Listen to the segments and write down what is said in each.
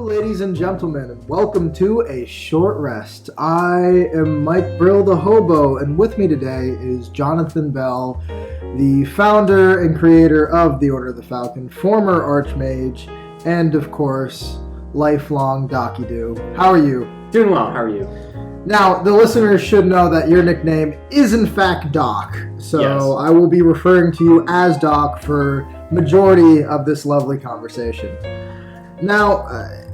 ladies and gentlemen, and welcome to A Short Rest. I am Mike Brill the Hobo, and with me today is Jonathan Bell, the founder and creator of the Order of the Falcon, former Archmage, and of course, lifelong Docky-Doo. How are you? Doing well, how are you? Now, the listeners should know that your nickname is in fact Doc, so Yes. I will be referring to you as Doc for majority of this lovely conversation. Now,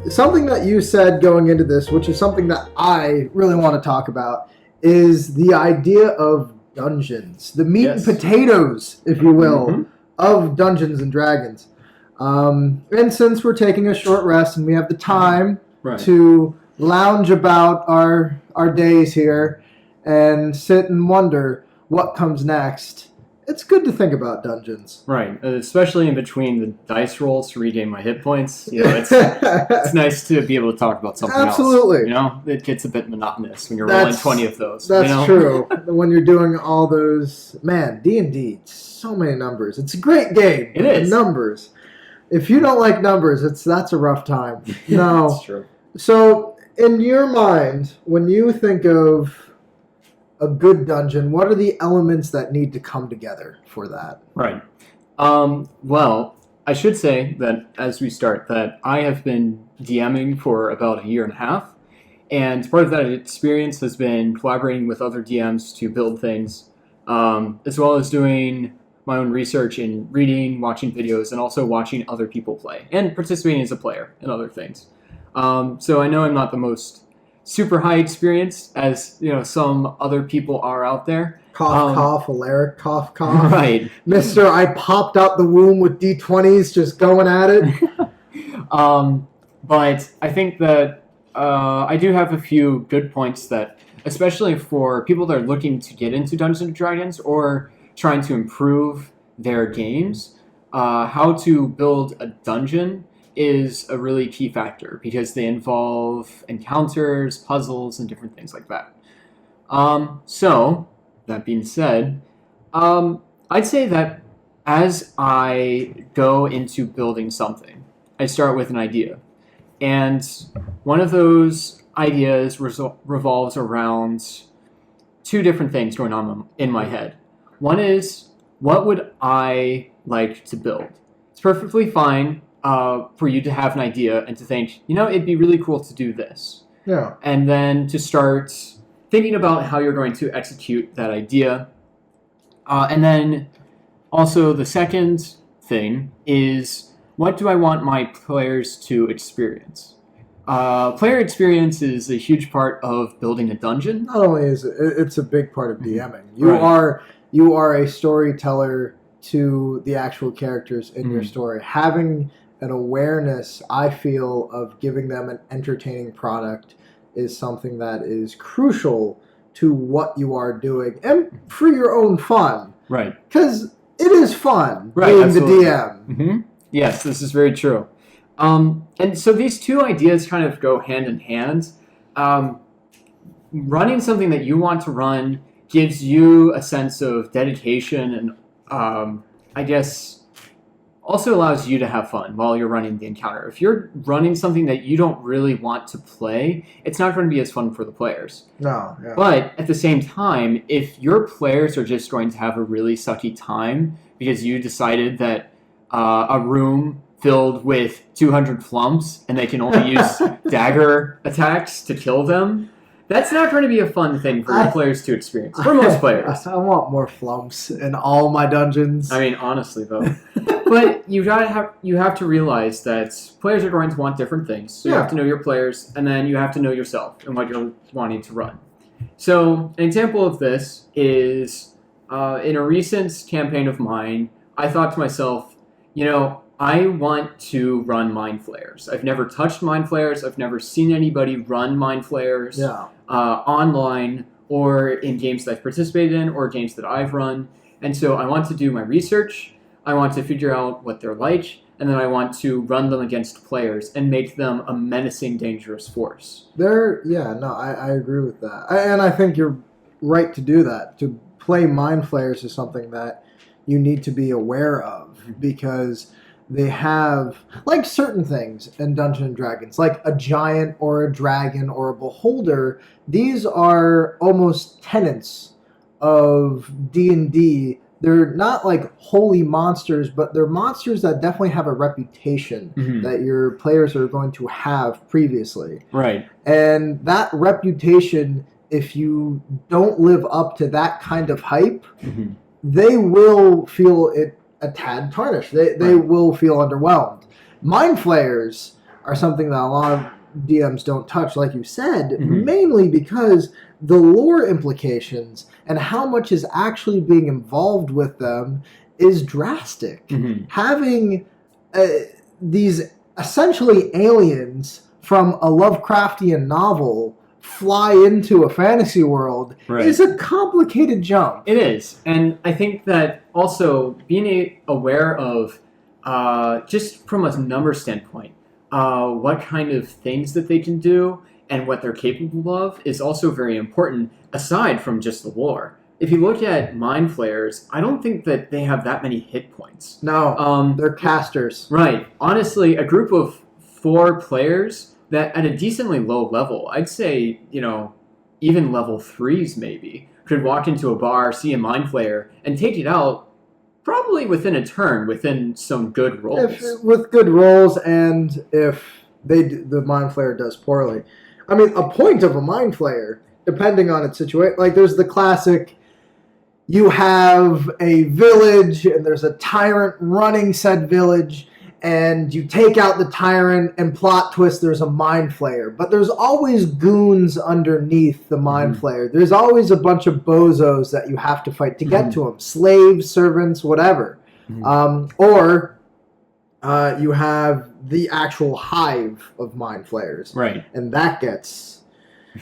something that you said going into this, which is something that I really want to talk about, is the idea of dungeons, the meat and potatoes, if you will, of Dungeons and Dragons. And since we're taking a short rest and we have the time to lounge about our days here and sit and wonder what comes next, it's good to think about dungeons. Right, especially in between the dice rolls to regain my hit points. You know, it's nice to be able to talk about something Absolutely. else. You know, it gets a bit monotonous when you're rolling 20 of those. That's true. When you're doing all those, man, D&D, so many numbers. It's a great game. It is. Numbers. If you don't like numbers, that's a rough time. No. That's true. So, in your mind, when you think of a good dungeon, what are the elements that need to come together for that? Right. Well, I should say that as we start, that I have been DMing for about a year and a half, and part of that experience has been collaborating with other DMs to build things, as well as doing my own research in reading, watching videos, and also watching other people play, and participating as a player in other things. So I know I'm not the most super high experience as, you know, some other people are out there. Cough, cough, Alaric, cough, cough. Right. Mister, I popped out the womb with D20s just going at it. But I think that I do have a few good points that, especially for people that are looking to get into Dungeons and Dragons or trying to improve their games, how to build a dungeon is a really key factor because they involve encounters, puzzles, and different things like that. So, that being said, I'd say that as I go into building something, I start with an idea. And one of those ideas revolves around two different things going on in my head. One is, what would I like to build? It's perfectly fine for you to have an idea and to think, you know, it'd be really cool to do this. Yeah. And then to start thinking about how you're going to execute that idea. And then also the second thing is, what do I want my players to experience? Player experience is a huge part of building a dungeon. Not only is it's a big part of DMing. You are a storyteller to the actual characters in your story. Having an awareness, I feel, of giving them an entertaining product is something that is crucial to what you are doing and for your own fun. Right. Because it is fun being absolutely. the DM. Yes, this is very true. And so these two ideas kind of go hand in hand. Running something that you want to run gives you a sense of dedication and I guess also allows you to have fun while you're running the encounter. If you're running something that you don't really want to play, it's not going to be as fun for the players. No. Yeah. But at the same time, if your players are just going to have a really sucky time because you decided that a room filled with 200 flumps and they can only use dagger attacks to kill them, that's not going to be a fun thing for your players to experience. For most players. I want more flumps in all my dungeons. I mean, honestly, though. But you have to realize that players are going to want different things. So you have to know your players, and then you have to know yourself and what you're wanting to run. So an example of this is in a recent campaign of mine, I thought to myself, you know, I want to run mind flayers. I've never touched mind flayers. I've never seen anybody run mind flayers online or in games that I've participated in or games that I've run. And so I want to do my research. I want to figure out what they're like. And then I want to run them against players and make them a menacing, dangerous force. I agree with that. And I think you're right to do that. To play mind flayers is something that you need to be aware of because they have, like certain things in Dungeons and Dragons, like a giant or a dragon or a beholder. These are almost tenets of D&D. They're not like holy monsters, but they're monsters that definitely have a reputation that your players are going to have previously. Right. And that reputation, if you don't live up to that kind of hype, they will feel it a tad tarnished. They will feel underwhelmed. Mind flayers are something that a lot of DMs don't touch, like you said, mainly because the lore implications and how much is actually being involved with them is drastic. Having these essentially aliens from a Lovecraftian novel fly into a fantasy world is a complicated jump. It is. And I think that also being aware of, just from a number standpoint, what kind of things that they can do and what they're capable of is also very important, aside from just the lore. If you look at Mind Flayers, I don't think that they have that many hit points. No, they're casters. Right. Honestly, a group of 4 players that at a decently low level, I'd say, even level 3s maybe, could walk into a bar, see a Mind Flayer, and take it out probably within a turn, within some good rolls. With good rolls, and if the Mind Flayer does poorly. I mean, a point of a Mind Flayer, depending on its situation, like there's the classic, you have a village, and there's a tyrant running said village, and you take out the tyrant, and plot twist, there's a Mind Flayer. But there's always goons underneath the Mind Flayer. There's always a bunch of bozos that you have to fight to get to them. Slaves, servants, whatever. Or you have the actual hive of Mind Flayers. Right. And that gets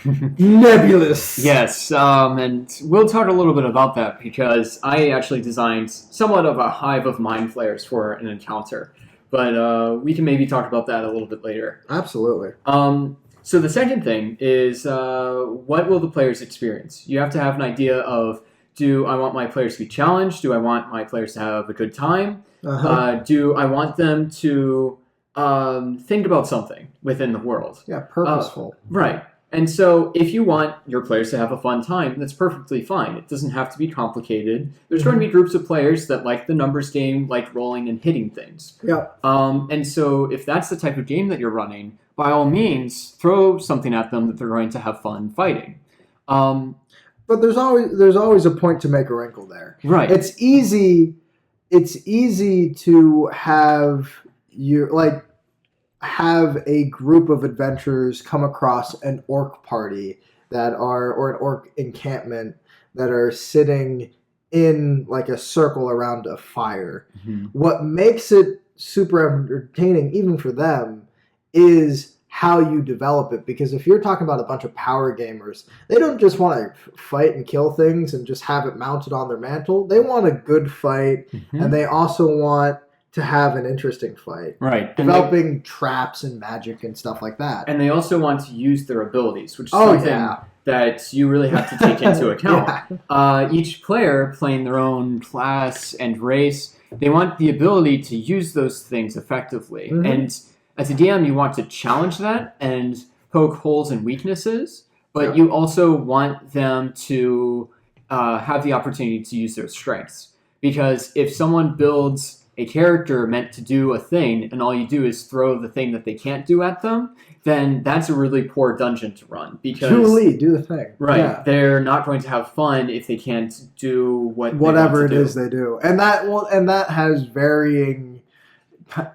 nebulous. Yes, and we'll talk a little bit about that, because I actually designed somewhat of a hive of Mind Flayers for an encounter. But we can maybe talk about that a little bit later. Absolutely. So the second thing is, what will the players experience? You have to have an idea of, do I want my players to be challenged? Do I want my players to have a good time? Do I want them to think about something within the world? Yeah, purposeful. Right. And so if you want your players to have a fun time, that's perfectly fine. It doesn't have to be complicated. There's going to be groups of players that like the numbers game, like rolling and hitting things. Yeah. And so if that's the type of game that you're running, by all means, throw something at them that they're going to have fun fighting. But there's always a point to make a wrinkle there. Right. It's easy to have a group of adventurers come across an orc party or an orc encampment that are sitting in like a circle around a fire. What makes it super entertaining, even for them, is how you develop it. Because if you're talking about a bunch of power gamers, they don't just want to fight and kill things and just have it mounted on their mantle. They want a good fight, and they also want to have an interesting fight. Right. Developing traps and magic and stuff like that. And they also want to use their abilities, which is something that you really have to take into account. Each player playing their own class and race, they want the ability to use those things effectively. And as a DM, you want to challenge that and poke holes and weaknesses, but you also want them to have the opportunity to use their strengths. Because if someone builds a character meant to do a thing, and all you do is throw the thing that they can't do at them, then that's a really poor dungeon to run. Because Julie, do the thing. Right. Yeah. They're not going to have fun if they can't do whatever it is they do. And that has varying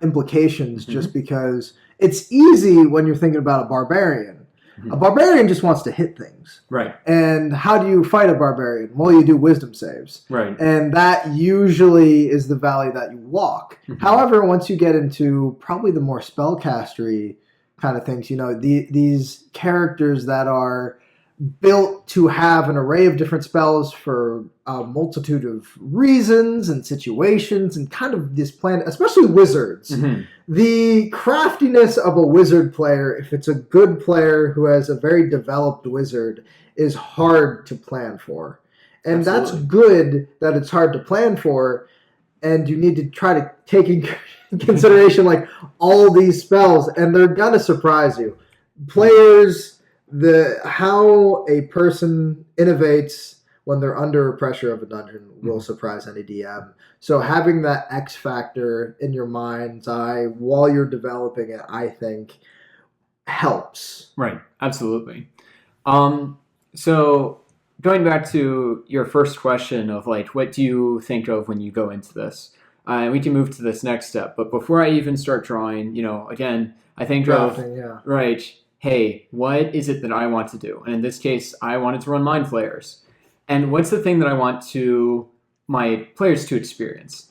implications, just because it's easy when you're thinking about a barbarian. A barbarian just wants to hit things. Right. And how do you fight a barbarian? Well, you do wisdom saves. Right. And that usually is the valley that you walk. However, once you get into probably the more spellcastery kind of things, these characters that are built to have an array of different spells for a multitude of reasons and situations, and kind of this plan, especially wizards. The craftiness of a wizard player, if it's a good player who has a very developed wizard, is hard to plan for. And that's good that it's hard to plan for. and you need to try to take in consideration like all these spells, and they're gonna surprise you. Players, how a person innovates when they're under pressure of a dungeon will surprise any DM. So having that X factor in your mind's eye while you're developing it, I think, helps. Right, absolutely. So going back to your first question of like, what do you think of when you go into this? We can move to this next step. But before I even start drawing, again, I think Drafting, of, right, hey, what is it that I want to do? And in this case, I wanted to run mind flayers. And what's the thing that I want my players to experience?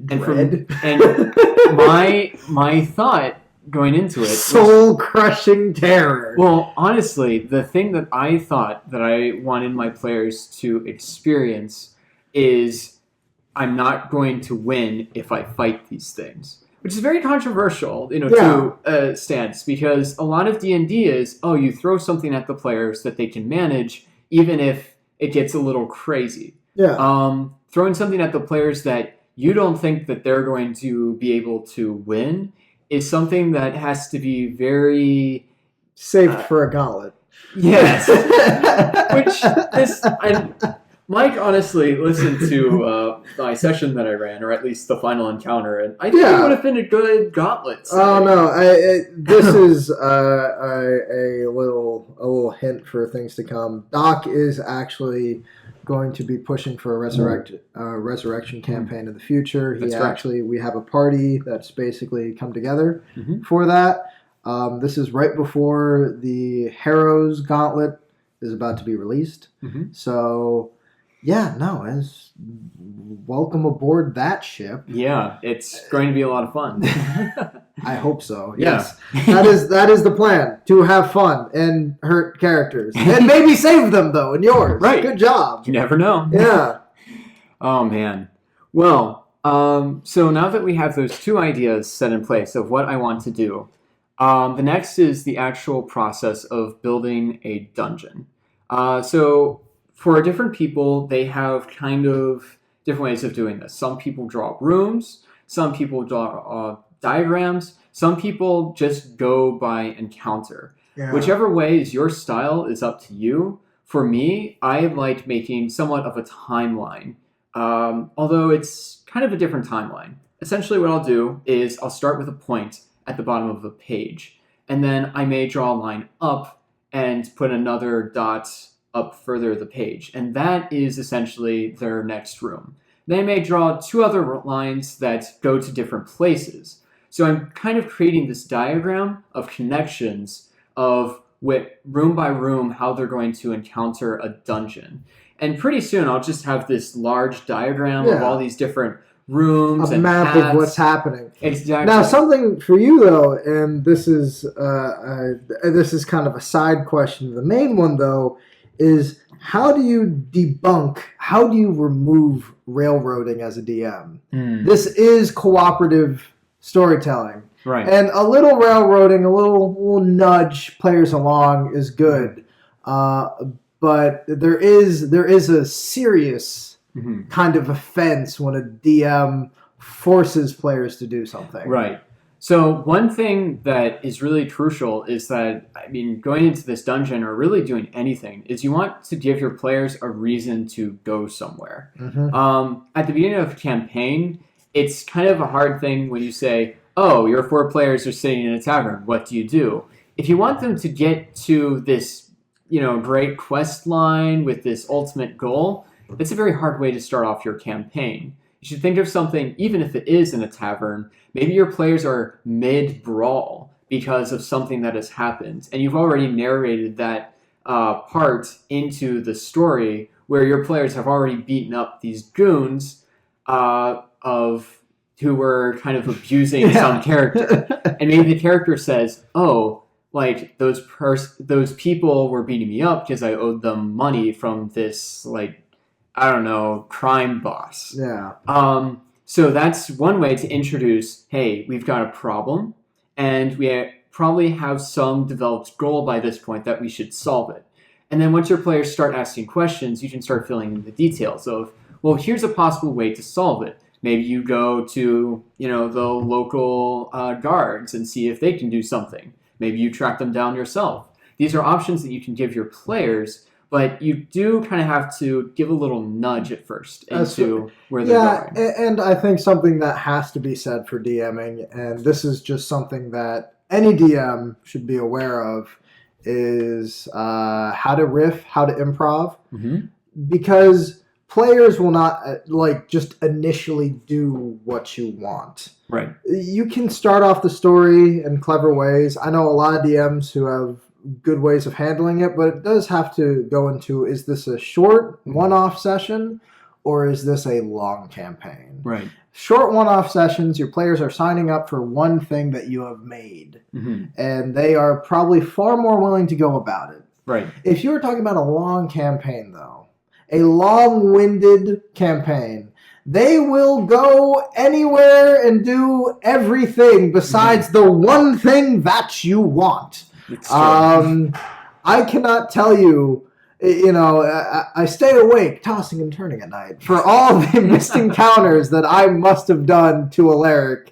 Dread. And my thought going into it, soul-crushing terror. Well, honestly, the thing that I thought that I wanted my players to experience is I'm not going to win if I fight these things, which is very controversial, to a stance, because a lot of D&D is, you throw something at the players that they can manage, even if it gets a little crazy. Yeah. Throwing something at the players that you don't think that they're going to be able to win is something that has to be very saved for a gauntlet. Yes. Mike honestly listened to my session that I ran, or at least the final encounter, and I think it would have been a good gauntlet. Oh no! This is a little hint for things to come. Doc is actually going to be pushing for a resurrection campaign in the future. We have a party that's basically come together for that. This is right before the Heroes Gauntlet is about to be released. So, welcome aboard that ship. Yeah, it's going to be a lot of fun. I hope so. Yes, that is the plan, to have fun and hurt characters, and maybe save them though in yours. Right, good job. You never know. Yeah. Oh man. Well, so now that we have those two ideas set in place of what I want to do, the next is the actual process of building a dungeon. So for different people, they have kind of different ways of doing this. Some people draw rooms, some people draw diagrams, some people just go by encounter. Yeah. Whichever way is your style is up to you. For me, I like making somewhat of a timeline, although it's kind of a different timeline. Essentially what I'll do is I'll start with a point at the bottom of a page, and then I may draw a line up and put another dot up further the page, and that is essentially their next room. They may draw two other lines that go to different places. So I'm kind of creating this diagram of connections of room by room how they're going to encounter a dungeon. And pretty soon I'll just have this large diagram of all these different rooms, a map paths of what's happening. Exactly. Now, something for you though, and this is kind of a side question. The main one though is, how do you remove railroading as a DM? This is cooperative storytelling, right? And a little railroading, a little nudge players along is good, but there is a serious kind of offense when a DM forces players to do something. Right. So one thing that is really crucial is that, going into this dungeon or really doing anything is you want to give your players a reason to go somewhere. At the beginning of a campaign, it's kind of a hard thing when you say, your 4 players are sitting in a tavern. What do you do? If you want them to get to this, great quest line with this ultimate goal, it's a very hard way to start off your campaign. You should think of something, even if it is in a tavern, maybe your players are mid-brawl because of something that has happened, and you've already narrated that part into the story where your players have already beaten up these goons who were kind of abusing some character. And maybe the character says, those people were beating me up because I owed them money from this, crime boss. Yeah. So that's one way to introduce, hey, we've got a problem, and we probably have some developed goal by this point that we should solve it. And then once your players start asking questions, you can start filling in the details of, well, here's a possible way to solve it. Maybe you go to, the local guards and see if they can do something. Maybe you track them down yourself. These are options that you can give your players, but you do kind of have to give a little nudge at first into where they're going. And I think something that has to be said for DMing, and this is just something that any DM should be aware of, is how to riff, how to improv, because players will not just initially do what you want. Right. You can start off the story in clever ways. I know a lot of DMs who have good ways of handling it, but it does have to go into, is this a short one-off session or is this a long campaign? Right. Short one-off sessions, your players are signing up for one thing that you have made, and they are probably far more willing to go about it. Right. If you were talking about a long campaign, though, a long-winded campaign, they will go anywhere and do everything besides the one thing that you want. It's true. I cannot tell you, I stay awake, tossing and turning at night for all the missed encounters that I must have done to Alaric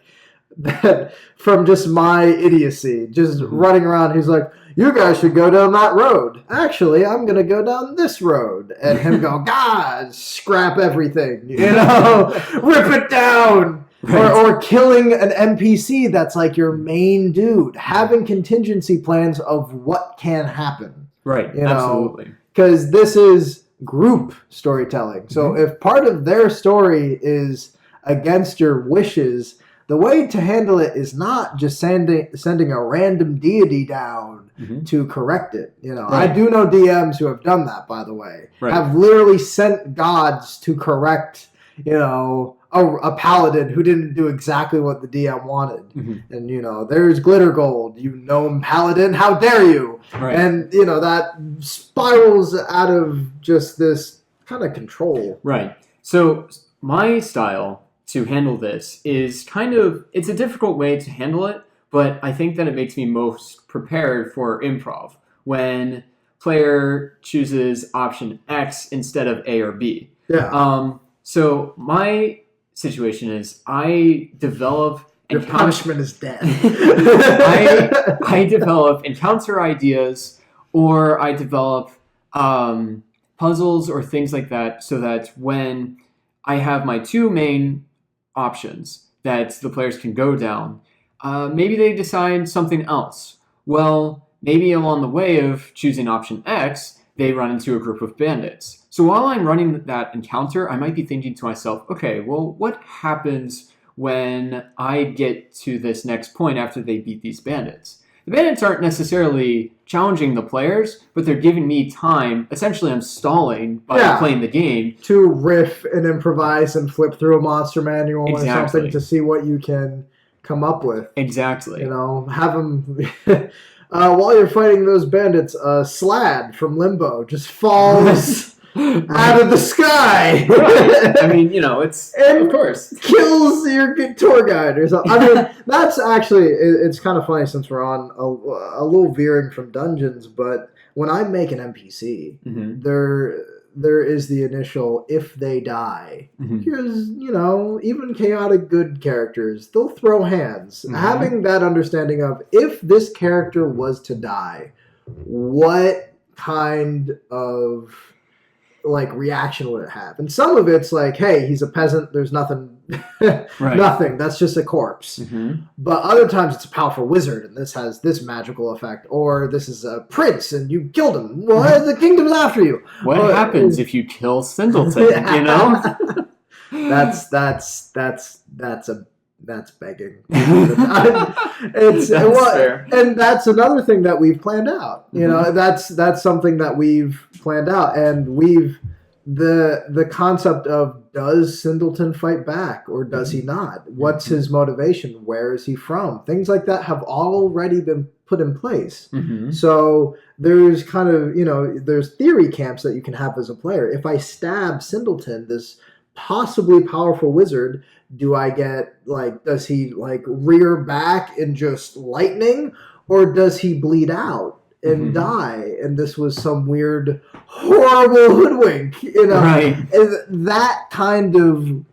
that from just my idiocy, just running around. He's like, you guys should go down that road. Actually, I'm going to go down this road. And him go, God, scrap everything, rip it down. Right. Or killing an NPC that's like your main dude. Having contingency plans of what can happen. Right, absolutely. Because this is group storytelling. So if part of their story is against your wishes, the way to handle it is not just sending a random deity down to correct it. Right. I do know DMs who have done that, by the way. Right. Have literally sent gods to correct, a paladin who didn't do exactly what the DM wanted. And, there's glitter gold, paladin, how dare you? Right. And, that spirals out of just this kind of control. Right. So my style to handle this is it's a difficult way to handle it, but I think that it makes me most prepared for improv when player chooses option X instead of A or B. Yeah. So my situation is I develop... Your punishment is death. I develop encounter ideas, or I develop puzzles or things like that, so that when I have my two main options that the players can go down, maybe they decide something else. Well, maybe along the way of choosing option X, they run into a group of bandits. So while I'm running that encounter, I might be thinking to myself, okay, well, what happens when I get to this next point after they beat these bandits? The bandits aren't necessarily challenging the players, but they're giving me time. Essentially, I'm stalling by playing the game. To riff and improvise and flip through a monster manual or something to see what you can come up with. Exactly. Have them... while you're fighting those bandits, Slad from Limbo just falls... out of the sky. Right. I mean, it's and of course kills your tour guide or something. I mean, that's actually it's kind of funny since we're on a little veering from dungeons. But when I make an NPC, there is the initial if they die. Here's even chaotic good characters, they'll throw hands. Having that understanding of if this character was to die, what kind of reaction would it have? And some of it's like, hey, he's a peasant, there's nothing nothing, that's just a corpse. But other times it's a powerful wizard and this has this magical effect, or this is a prince and you killed him, well, the kingdom's after you. What happens if you kill Singleton? That's begging. It's fair. And that's another thing that we've planned out. That's something that we've planned out, and we've the concept of, does Singleton fight back or does he not? What's his motivation? Where is he from? Things like that have already been put in place. So there's kind of there's theory camps that you can have as a player. If I stab Singleton, this possibly powerful wizard, do I get does he rear back in just lightning, or does he bleed out and die? And this was some weird, horrible hoodwink, Right. And that kind of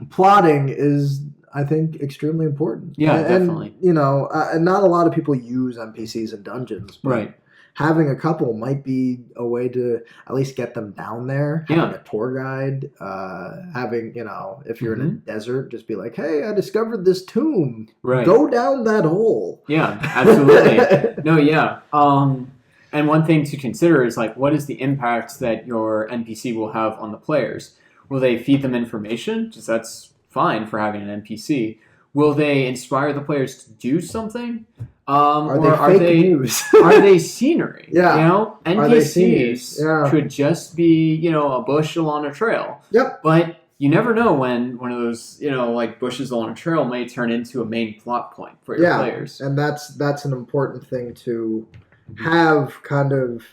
plotting is, I think, extremely important. Yeah, and, definitely. And not a lot of people use NPCs in dungeons, but Right. having a couple might be a way to at least get them down there. Having a tour guide, having, if you're in a desert, just be like, hey, I discovered this tomb. Right. Go down that hole. Yeah, absolutely. No, yeah. And one thing to consider is like, what is the impact that your NPC will have on the players? Will they feed them information? Because that's fine for having an NPC. Will they inspire the players to do something? Are they fake news? Are they scenery? Yeah. NPCs could just be, a bush along a trail. Yep. But you never know when one of those, like bushes along a trail may turn into a main plot point for your players. And that's an important thing to have kind of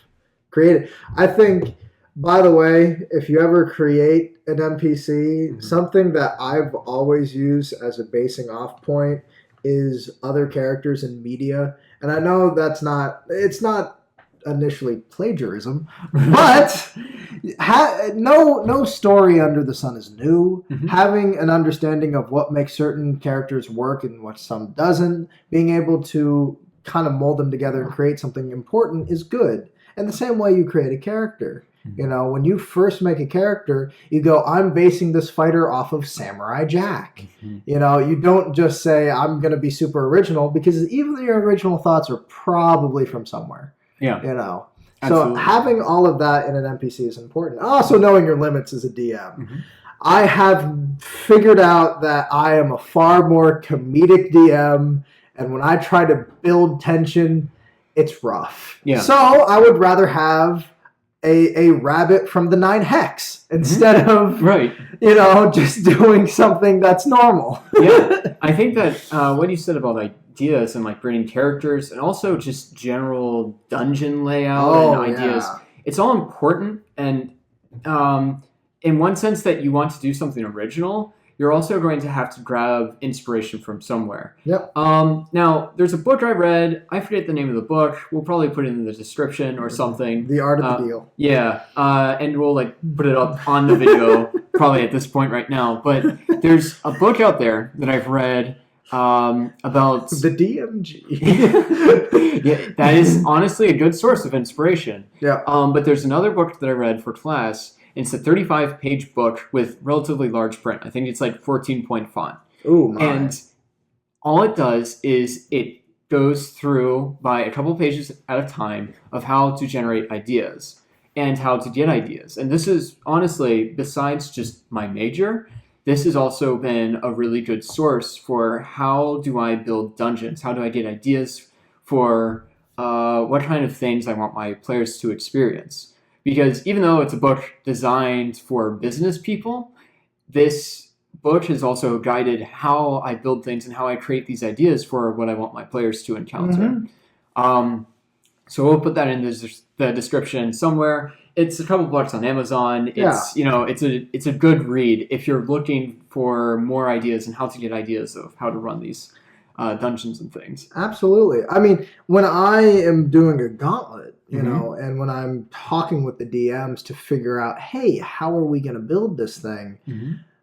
created. I think, by the way, if you ever create an NPC, something that I've always used as a basing off point is other characters in media. And I know it's not initially plagiarism, but no story under the sun is new. Having an understanding of what makes certain characters work and what some doesn't, being able to kind of mold them together and create something important is good. And the same way you create a character. When you first make a character, you go, I'm basing this fighter off of Samurai Jack. You don't just say, I'm going to be super original, because even your original thoughts are probably from somewhere. Yeah. So Absolutely. having all of that in an NPC is important. Also knowing your limits as a DM. I have figured out that I am a far more comedic DM, and when I try to build tension, it's rough. Yeah. So I would rather have a rabbit from the 9 hex instead of just doing something that's normal. Yeah, I think that what you said about ideas and like bringing characters and also just general dungeon layout and ideas, it's all important. And in one sense that you want to do something original, you're also going to have to grab inspiration from somewhere. Yep. Now, there's a book I read. I forget the name of the book. We'll probably put it in the description or something. The Art of the Deal. Yeah. And we'll put it up on the video probably at this point right now. But there's a book out there that I've read about... The DMG. Yeah, that is honestly a good source of inspiration. Yeah. But there's another book that I read for class. It's a 35-page book with relatively large print. I think it's 14-point font. Ooh, my. And all it does is it goes through by a couple pages at a time of how to generate ideas and how to get ideas. And this is honestly, besides just my major, this has also been a really good source for how do I build dungeons? How do I get ideas for what kind of things I want my players to experience? Because even though it's a book designed for business people, this book has also guided how I build things and how I create these ideas for what I want my players to encounter. So we'll put that in the description somewhere. It's a couple bucks on Amazon. It's it's a good read if you're looking for more ideas and how to get ideas of how to run these dungeons and things. Absolutely. I mean, when I am doing a gauntlet, and when I'm talking with the DMs to figure out, hey, how are we going to build this thing?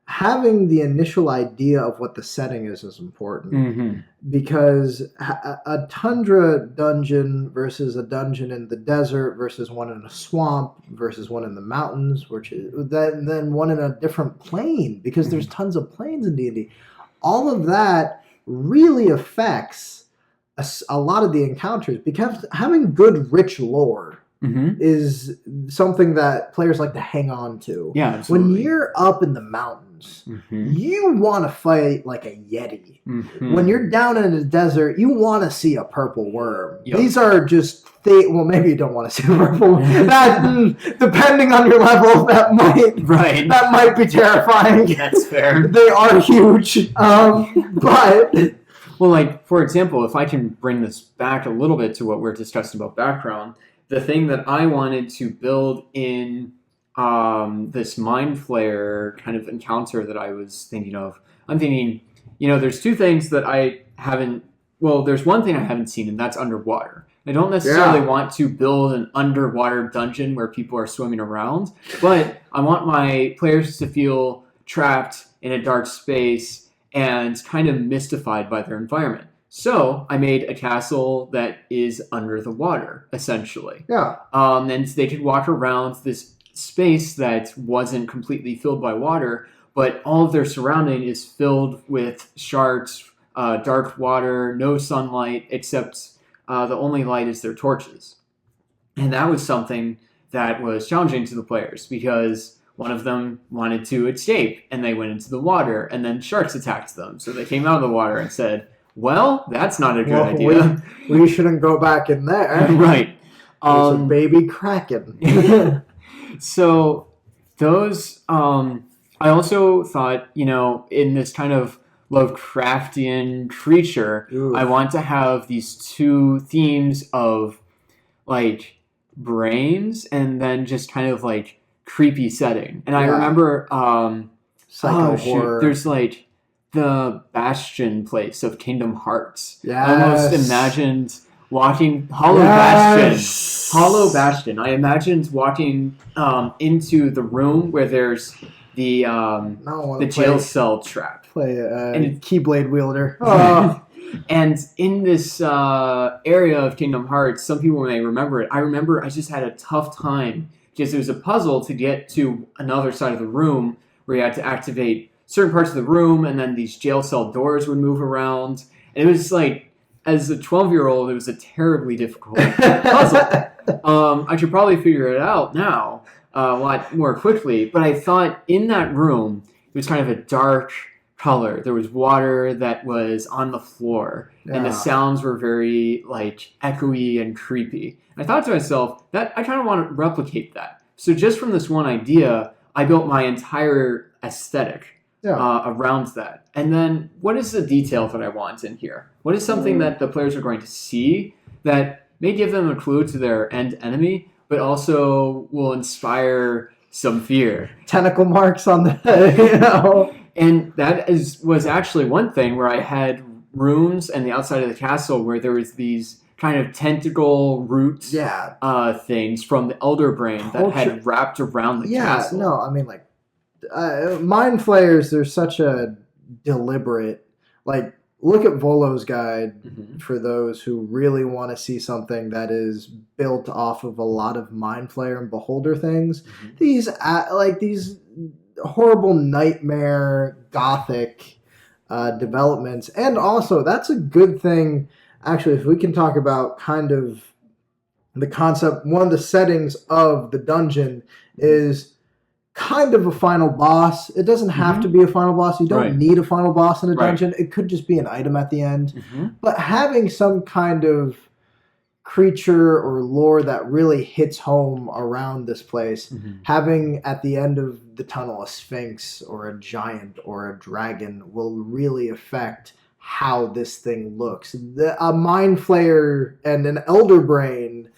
Having the initial idea of what the setting is important, because a tundra dungeon versus a dungeon in the desert versus one in a swamp versus one in the mountains, then one in a different plane, because there's tons of planes in D&D. All of that really affects a lot of the encounters, because having good, rich lore is something that players like to hang on to. Yeah, absolutely. When you're up in the mountains, you want to fight like a yeti. When you're down in the desert, you want to see a purple worm. Yep. These are just well, maybe you don't want to see a purple worm. Depending on your level, that might be terrifying. That's fair. They are huge, but. Well, for example, if I can bring this back a little bit to what we're discussing about background, the thing that I wanted to build in this Mind Flayer kind of encounter that I was thinking of, I'm thinking, there's two things that I haven't, there's one thing I haven't seen, and that's underwater. I don't necessarily want to build an underwater dungeon where people are swimming around, but I want my players to feel trapped in a dark space and kind of mystified by their environment. So I made a castle that is under the water, essentially. Yeah. And they could walk around this space that wasn't completely filled by water, but all of their surrounding is filled with sharks, dark water, no sunlight, except the only light is their torches. And that was something that was challenging to the players because one of them wanted to escape and they went into the water and then sharks attacked them. So they came out of the water and said, well, that's not a good idea. We shouldn't go back in there. Right. There's a baby kraken. So those, I also thought, in this kind of Lovecraftian creature, Ooh. I want to have these two themes of like brains and then just kind of like creepy setting. And I remember Psycho horror. There's like the Bastion place of Kingdom Hearts. Yes. I almost imagined walking Hollow Bastion. I imagined walking into the room where there's the jail cell trap. Play and Keyblade wielder. Oh. And in this area of Kingdom Hearts, some people may remember it. I remember I just had a tough time because it was a puzzle to get to another side of the room where you had to activate certain parts of the room, and then these jail cell doors would move around. And it was like, as a 12-year-old, it was a terribly difficult puzzle. I should probably figure it out now a lot more quickly. But I thought in that room, it was kind of a dark color. There was water that was on the floor, and the sounds were very like echoey and creepy. I thought to myself that I kind of want to replicate that. So just from this one idea, I built my entire aesthetic around that. And then what is the detail that I want in here? What is something that the players are going to see that may give them a clue to their end enemy, but also will inspire some fear? Tentacle marks on the, And that was actually one thing where I had rooms and the outside of the castle where there was these kind of tentacle root things from the Elder Brain that had wrapped around the castle. No, I mean, like, Mind Flayers, there's such a deliberate, like, look at Volo's guide for those who really want to see something that is built off of a lot of Mind Flayer and Beholder things. These horrible nightmare gothic developments, and also that's a good thing. Actually, if we can talk about kind of the concept, one of the settings of the dungeon is kind of a final boss. It doesn't have to be a final boss. You don't need a final boss in a dungeon. It could just be an item at the end. But having some kind of creature or lore that really hits home around this place, having at the end of the tunnel a sphinx or a giant or a dragon will really affect how this thing looks. A Mind Flayer and an Elder Brain,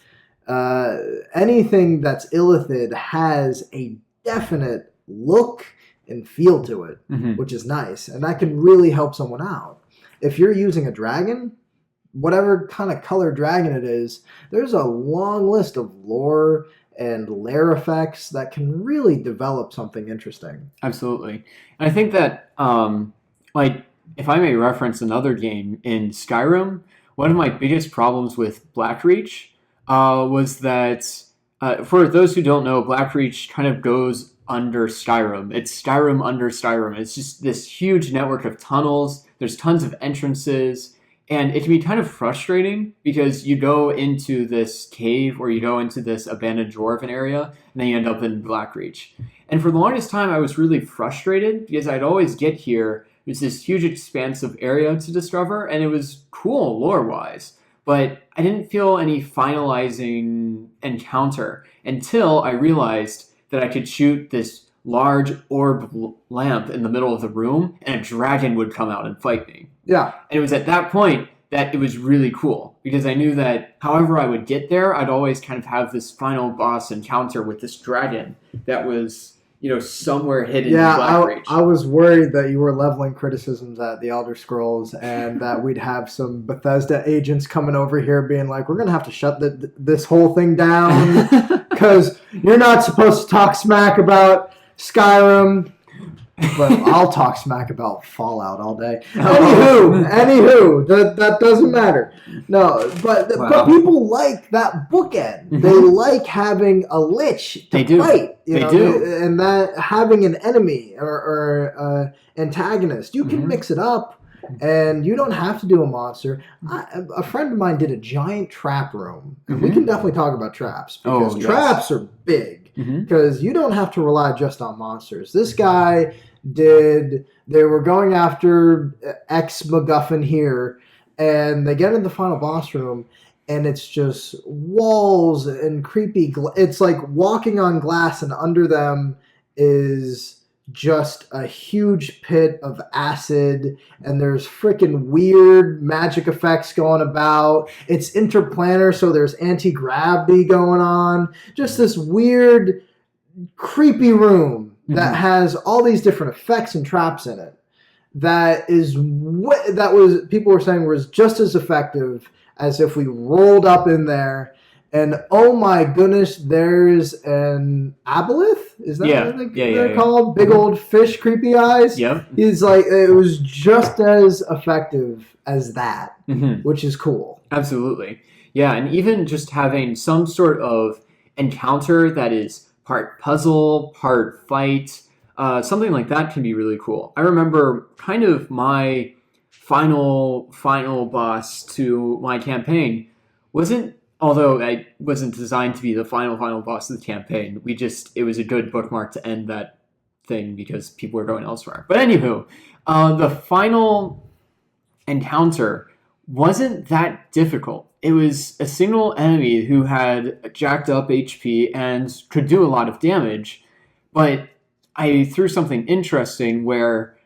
anything that's Illithid has a definite look and feel to it, which is nice. And that can really help someone out. If you're using a dragon, whatever kind of color dragon it is, there's a long list of lore and lair effects that can really develop something interesting. Absolutely. And I think that, if I may reference another game in Skyrim, one of my biggest problems with Blackreach was that, for those who don't know, Blackreach kind of goes under Skyrim. It's Skyrim under Skyrim. It's just this huge network of tunnels. There's tons of entrances. And it can be kind of frustrating because you go into this cave or you go into this abandoned dwarven area and then you end up in Blackreach. And for the longest time, I was really frustrated because I'd always get here. It was this huge expansive area to discover, and it was cool lore-wise. But I didn't feel any finalizing encounter until I realized that I could shoot this large orb lamp in the middle of the room, and a dragon would come out and fight me. Yeah. And it was at that point that it was really cool, because I knew that however I would get there, I'd always kind of have this final boss encounter with this dragon that was, somewhere hidden in Blackreach. I was worried that you were leveling criticisms at the Elder Scrolls and that we'd have some Bethesda agents coming over here being like, we're going to have to shut this whole thing down because you're not supposed to talk smack about Skyrim. but I'll talk smack about Fallout all day. Anywho, that doesn't matter. No, but people like that bookend. Mm-hmm. They like having a lich to fight. They do. And that having an enemy or antagonist, you can Mm-hmm. mix it up. And you don't have to do a monster. A friend of mine did a giant trap room. And we can definitely talk about traps. Because traps are big. Because you don't have to rely just on monsters. This guy they were going after X MacGuffin here. And they get in the final boss room. And it's just walls and creepy. It's like walking on glass. And under them is just a huge pit of acid, and there's freaking weird magic effects going about. It's interplanar, so there's anti-gravity going on. Just this weird, creepy room that has all these different effects and traps in it. People were saying was just as effective as if we rolled up in there. And oh my goodness, there's an aboleth? Is that what they're called? Big old fish, creepy eyes? Yep. He's like, it was just as effective as that, which is cool. Absolutely. Yeah, and even just having some sort of encounter that is part puzzle, part fight, something like that can be really cool. I remember kind of my final boss to my campaign although I wasn't designed to be the final boss of the campaign, it was a good bookmark to end that thing because people were going elsewhere. But anywho, the final encounter wasn't that difficult. It was a single enemy who had jacked up HP and could do a lot of damage, but I threw something interesting where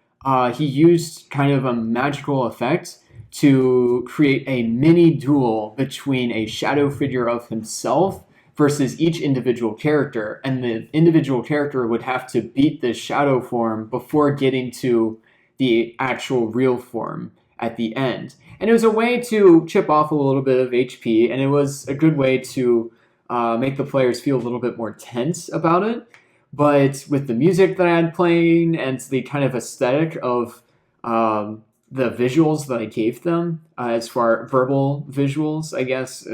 he used kind of a magical effect to create a mini duel between a shadow figure of himself versus each individual character. And the individual character would have to beat this shadow form before getting to the actual real form at the end. And it was a way to chip off a little bit of HP, and it was a good way to make the players feel a little bit more tense about it. But with the music that I had playing and the kind of aesthetic of the visuals that I gave them, as far verbal visuals, I guess,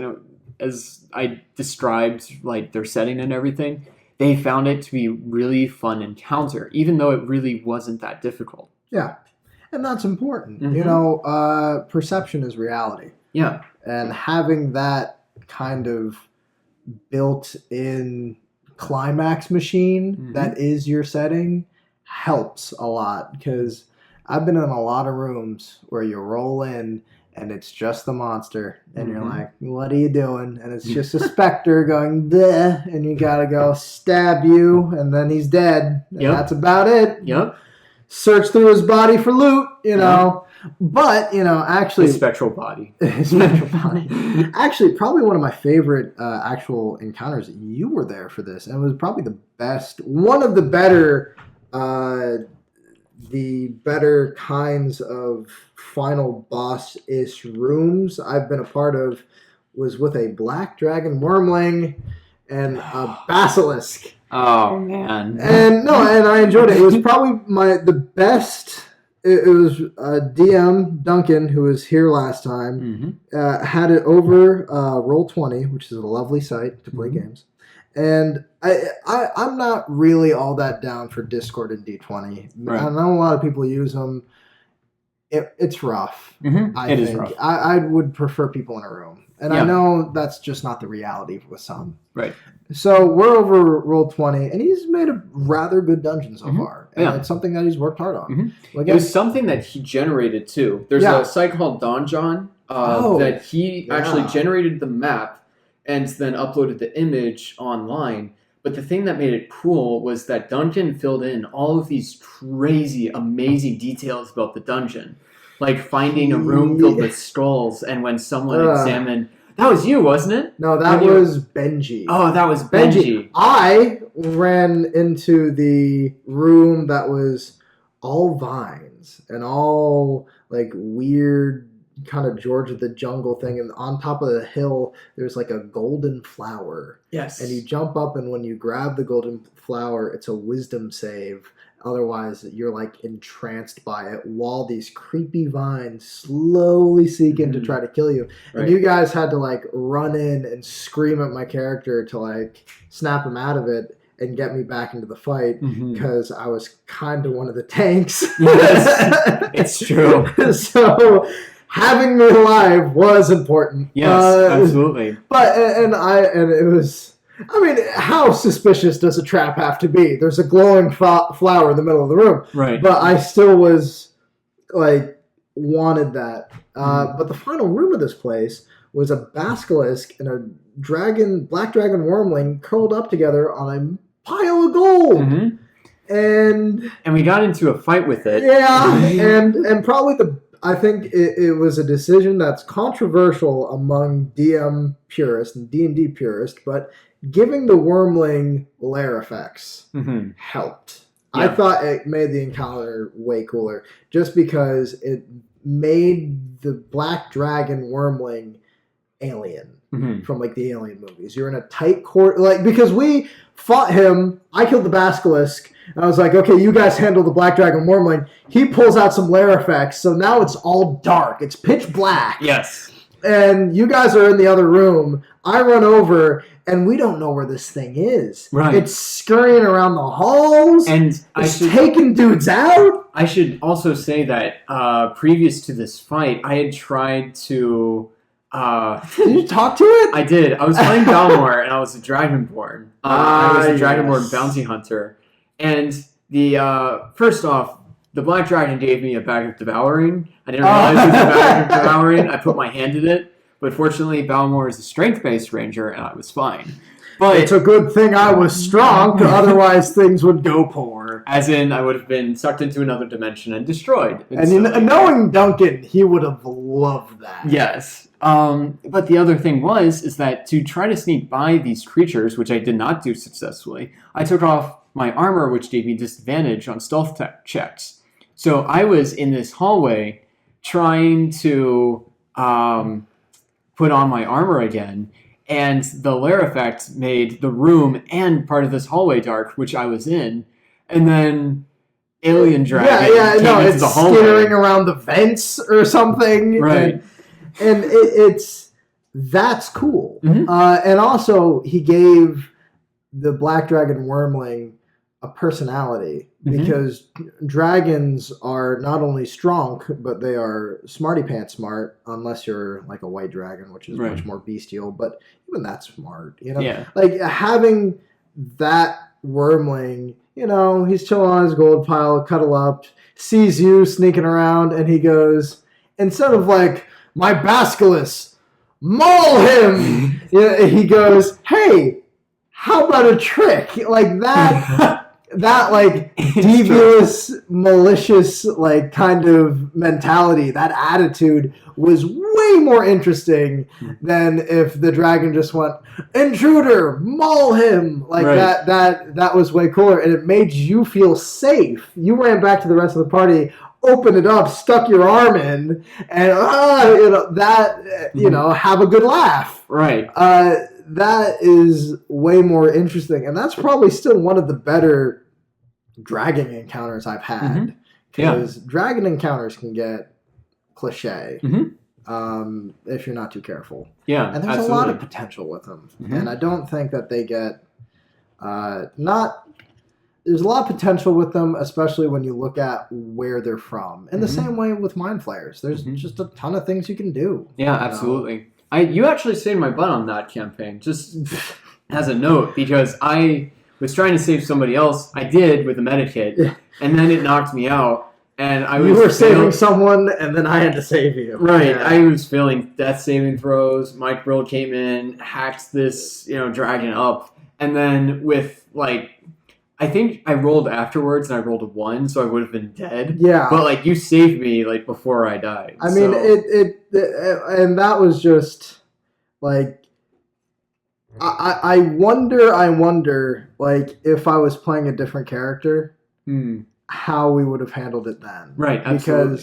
as I described like their setting and everything, they found it to be really fun encounter, even though it really wasn't that difficult. Yeah, and that's important. Perception is reality. Yeah. And having that kind of built-in climax machine that is your setting helps a lot, because I've been in a lot of rooms where you roll in and it's just the monster and you're like, what are you doing? And it's just a specter going bleh, and you gotta go stab you and then he's dead, and that's about it. Search through his body for loot, know. But actually, his spectral body. Actually, probably one of my favorite actual encounters. You were there for this, and it was probably one of the better kinds of final boss-ish rooms I've been a part of was with a black dragon wormling and a basilisk. Oh man! And I enjoyed it. It was probably the best. It was DM Duncan, who was here last time, had it over Roll20, which is a lovely site to play games. And I'm not really all that down for Discord and D20. Right. I know a lot of people use them. It's rough. I think. Is rough. I would prefer people in a room. And I know that's just not the reality with some. Right. So we're over Roll20, and he's made a rather good dungeon so far. And it's something that he's worked hard on. It was something that he generated too. There's a site called Donjon that he actually generated the map and then uploaded the image online. But the thing that made it cool was that Duncan filled in all of these crazy, amazing details about the dungeon. Like finding a room filled with skulls, and when someone examined... That was you, wasn't it? No, that was Benji. Oh, that was Benji. I ran into the room that was all vines and all like weird kind of George of the Jungle thing, and on top of the hill there's like a golden flower. Yes. And you jump up, and when you grab the golden flower, it's a wisdom save. Otherwise, you're like entranced by it while these creepy vines slowly seek in to try to kill you. Right. And you guys had to like run in and scream at my character to like snap him out of it and get me back into the fight because I was kind of one of the tanks. Yes, it's true. So having me alive was important. Yes, absolutely. But and it was. I mean, how suspicious does a trap have to be? There's a glowing flower in the middle of the room. Right. But I still was, like, wanted that. But the final room of this place was a basilisk and a black dragon wormling curled up together on a pile of gold. And we got into a fight with it. Yeah, and probably I think it was a decision that's controversial among DM purists and D&D purists, but giving the wormling lair effects helped. Yeah. I thought it made the encounter way cooler just because it made the black dragon wormling alien from like the Alien movies. You're in a tight court, like, because we fought him. I killed the basilisk. And I was like, okay, you guys handle the black dragon wormling. He pulls out some lair effects, so now it's all dark. It's pitch black. Yes. And you guys are in the other room. I run over, and we don't know where this thing is. Right. It's scurrying around the halls. And it's taking dudes out. I should also say that previous to this fight, I had tried to... did you talk to it? I did. I was playing Balmor, and I was a Dragonborn. I was a Dragonborn bounty hunter. And the first off, the black dragon gave me a bag of devouring. I didn't realize it was a bag of devouring. I put my hand in it. But fortunately, Balmor is a strength-based ranger, and I was fine. But it's a good thing I was strong, otherwise things would go poor. As in, I would have been sucked into another dimension and destroyed. And knowing Duncan, he would have loved that. Yes. But the other thing is that to try to sneak by these creatures, which I did not do successfully, I took off my armor, which gave me disadvantage on stealth checks. So I was in this hallway trying to put on my armor again, and the lair effect made the room and part of this hallway dark, which I was in, and then alien dragon came into the hallway. Skittering around the vents or something. Right. And that's cool. And also, he gave the black dragon wormling a personality because dragons are not only strong, but they are smarty pants smart, unless you're like a white dragon, which is much more bestial, but even that's smart, you know? Yeah. Like having that wormling, you know, he's chilling on his gold pile, cuddle up, sees you sneaking around, and he goes, instead of like, my basilisk, maul him! He goes, hey, how about a trick? Like that... that like devious, malicious like kind of mentality, that attitude was way more interesting than if the dragon just went, intruder, maul him. Like that was way cooler, and it made you feel safe. You ran back to the rest of the party, opened it up, stuck your arm in, and have a good laugh. Right. That is way more interesting, and that's probably still one of the better dragon encounters I've had. Because dragon encounters can get cliche if you're not too careful. Yeah, and there's a lot of potential with them, and I don't think that they get there's a lot of potential with them, especially when you look at where they're from. In the same way with mind flayers, there's just a ton of things you can do. Yeah, absolutely. You actually saved my butt on that campaign, just as a note, because I was trying to save somebody else. I did with a medikit, and then it knocked me out. And you were saving someone, and then I had to save you. Right. Yeah. I was failing death saving throws. Mike Brill came in, hacked this, dragon up, and then with I think I rolled afterwards, and I rolled a 1, so I would have been dead. Yeah. But you saved me before I died. I mean, and that was just I wonder if I was playing a different character, how we would have handled it then. Right. Absolutely.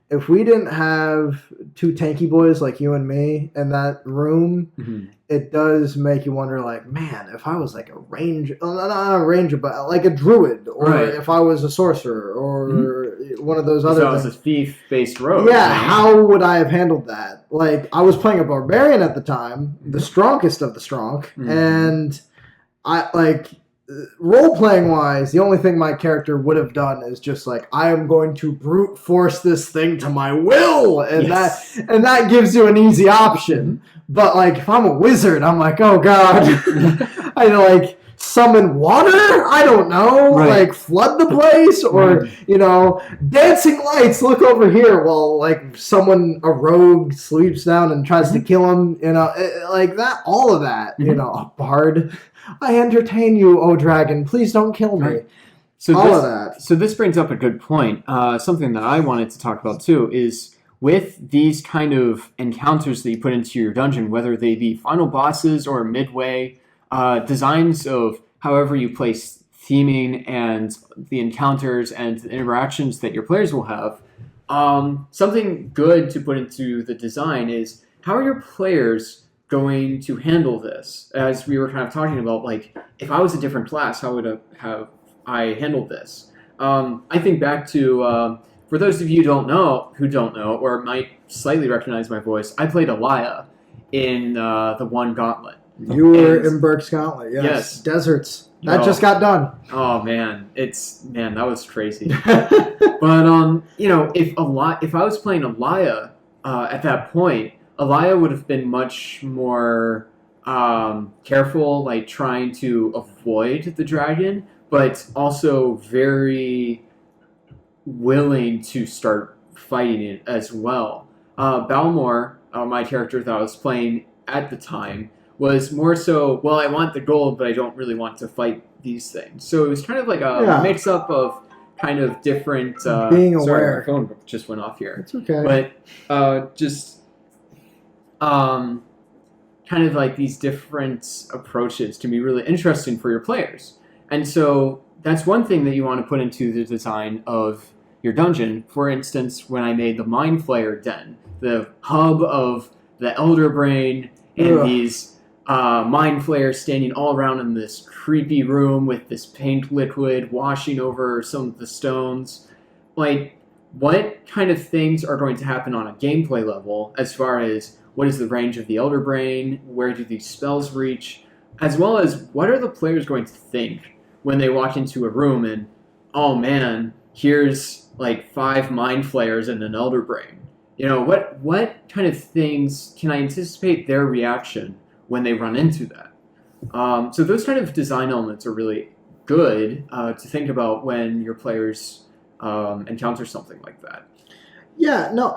Because if we didn't have two tanky boys like you and me in that room, it does make you wonder, like, man, if I was like a ranger, not a ranger, but like a druid, or if I was a sorcerer, or one of those other things. If I was a thief-based rogue. Yeah, how would I have handled that? Like, I was playing a barbarian at the time, the strongest of the strong, and I, like, role-playing wise, the only thing my character would have done is just like, I am going to brute force this thing to my will, and that gives you an easy option. But like, if I'm a wizard, I'm like, oh god, I like summon water, I don't know, like flood the place, or dancing lights, look over here, while like a rogue sleeps down and tries to kill him, like that, all of that, a bard, I entertain you, oh dragon, please don't kill me. So all of that. So this brings up a good point. Something that I wanted to talk about too is with these kind of encounters that you put into your dungeon, whether they be final bosses or midway, designs of however you place theming and the encounters and the interactions that your players will have, something good to put into the design is, how are your players going to handle this? As we were kind of talking about, like, if I was a different class, how would I handled this? I think back to, for those of you who don't know, or might slightly recognize my voice, I played Elia in the one Gauntlet. You were in Burke's Gauntlet, yes. Deserts. That just got done. Oh man, that was crazy. But if I was playing Elia at that point, Elia would have been much more careful, like trying to avoid the dragon, but also very willing to start fighting it as well. Balmor, my character that I was playing at the time, was more so, well, I want the gold, but I don't really want to fight these things. So it was kind of like a mix-up of kind of different... being aware. Sorry, my phone just went off here. It's okay. But kind of like these different approaches to be really interesting for your players. And so that's one thing that you want to put into the design of your dungeon. For instance, when I made the Mind Flayer Den, the hub of the Elder Brain and these Mind Flayers standing all around in this creepy room with this paint liquid washing over some of the stones. Like, what kind of things are going to happen on a gameplay level as far as what is the range of the Elder Brain, where do these spells reach, as well as what are the players going to think when they walk into a room and, oh man, here's like 5 Mind Flayers and an Elder Brain. What kind of things can I anticipate their reaction when they run into that? So those kind of design elements are really good to think about when your players encounter something like that. Yeah, no,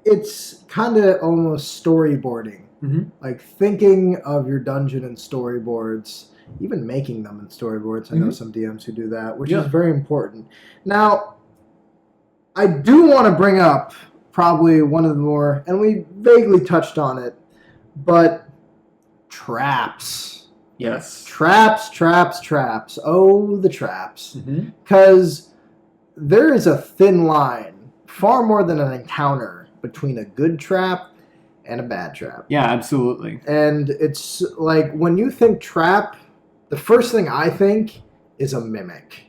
it's kind of almost storyboarding. Like thinking of your dungeon in storyboards, even making them in storyboards. I know some DMs who do that, which is very important. Now, I do want to bring up probably one of the more, and we vaguely touched on it, but traps. Yes. Traps. Oh, the traps. Because there is a thin line, far more than an encounter, between a good trap and a bad trap. Yeah, absolutely. And it's like, when you think trap, the first thing I think is a mimic.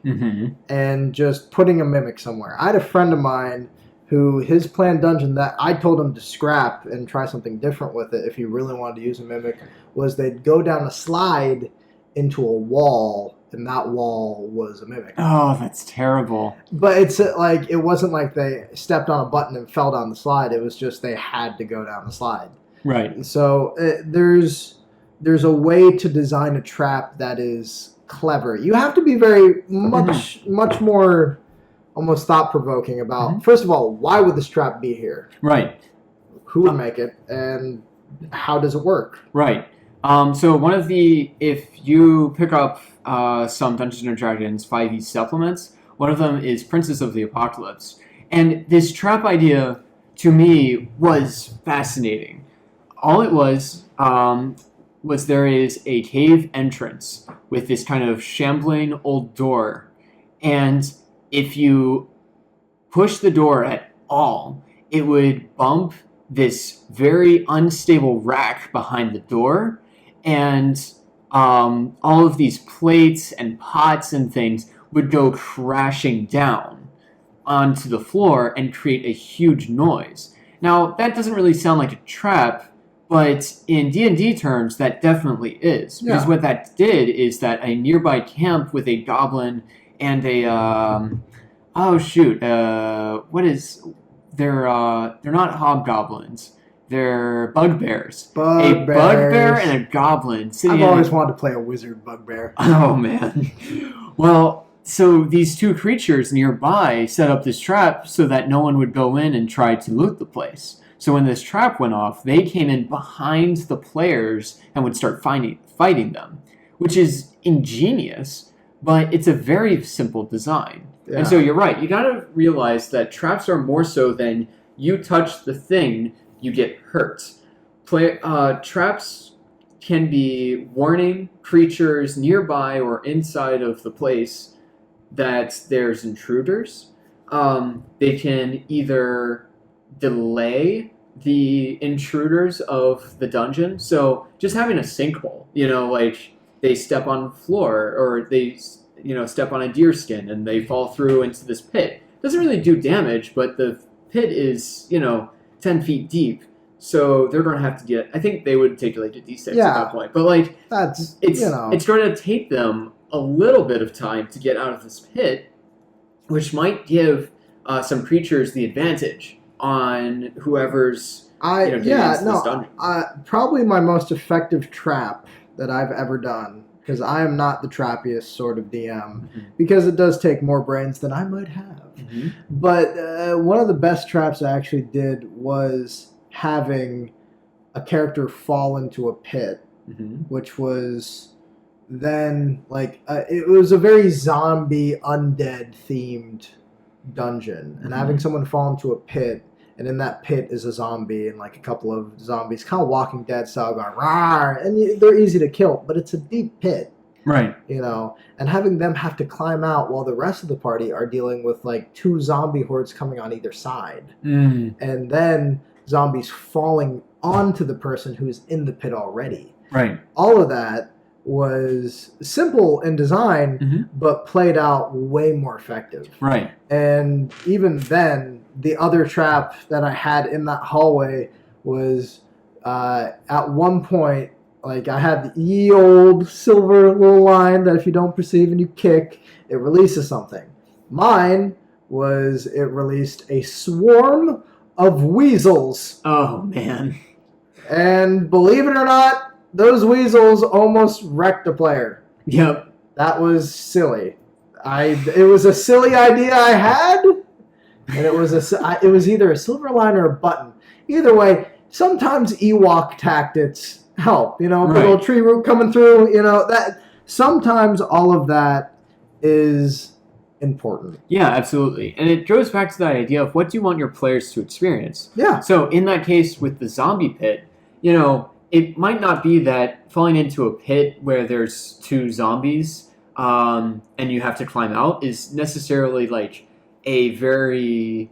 And just putting a mimic somewhere. I had a friend of mine who, his planned dungeon that I told him to scrap and try something different with it if he really wanted to use a mimic, was they'd go down a slide into a wall, and that wall was a mimic. Oh, that's terrible. But it's like, it wasn't like they stepped on a button and fell down the slide. It was just they had to go down the slide. Right. So there's a way to design a trap that is clever. You have to be very much more almost thought-provoking about, first of all, why would this trap be here? Right. Who would make it, and how does it work? Right. So if you pick up some Dungeons & Dragons 5e supplements, one of them is Princess of the Apocalypse. And this trap idea, to me, was fascinating. All it was there is a cave entrance with this kind of shambling old door. And if you push the door at all, it would bump this very unstable rack behind the door, and all of these plates and pots and things would go crashing down onto the floor and create a huge noise. Now, that doesn't really sound like a trap, but in D&D terms, that definitely is. Because what that did is that a nearby camp with a goblin and a... what is... They're not hobgoblins. They're bugbears. A bugbear and a goblin. I've always wanted to play a wizard bugbear. Oh, man. Well, so these two creatures nearby set up this trap so that no one would go in and try to loot the place. So when this trap went off, they came in behind the players and would start fighting them, which is ingenious, but it's a very simple design. Yeah. And so you're right. You got to realize that traps are more so than you touch the thing, you get hurt. Traps can be warning creatures nearby or inside of the place that there's intruders. They can either delay the intruders of the dungeon. So just having a sinkhole, like they step on the floor or they, step on a deer skin and they fall through into this pit. Doesn't really do damage, but the pit is, 10 feet deep. So they're going to have to get, I think they would take like a D6 at that point. But it's going to take them a little bit of time to get out of this pit, which might give some creatures the advantage on whoever's getting into this dungeon. Probably my most effective trap that I've ever done, because I am not the trappiest sort of DM, because it does take more brains than I might have. But one of the best traps I actually did was having a character fall into a pit, which was then it was a very zombie undead themed dungeon, and having someone fall into a pit, and in that pit is a zombie and like a couple of zombies, kind of Walking Dead style, going rawr, and they're easy to kill, but it's a deep pit, right? And having them have to climb out while the rest of the party are dealing with like two zombie hordes coming on either side, and then zombies falling onto the person who's in the pit already. Right. All of that was simple in design, but played out way more effective. Right. And even then, the other trap that I had in that hallway was at one point, I had the ye old silver little line that if you don't perceive and you kick, it releases something. Mine was it released a swarm of weasels. Oh, man. And believe it or not, those weasels almost wrecked a player. Yep. That was silly. It was a silly idea I had, and it was either a silver line or a button. Either way, sometimes Ewok tactics help. Big old tree root coming through. That sometimes all of that is important. Yeah, absolutely. And it goes back to that idea of what do you want your players to experience? Yeah. So in that case with the zombie pit, it might not be that falling into a pit where there's two zombies and you have to climb out is necessarily like a very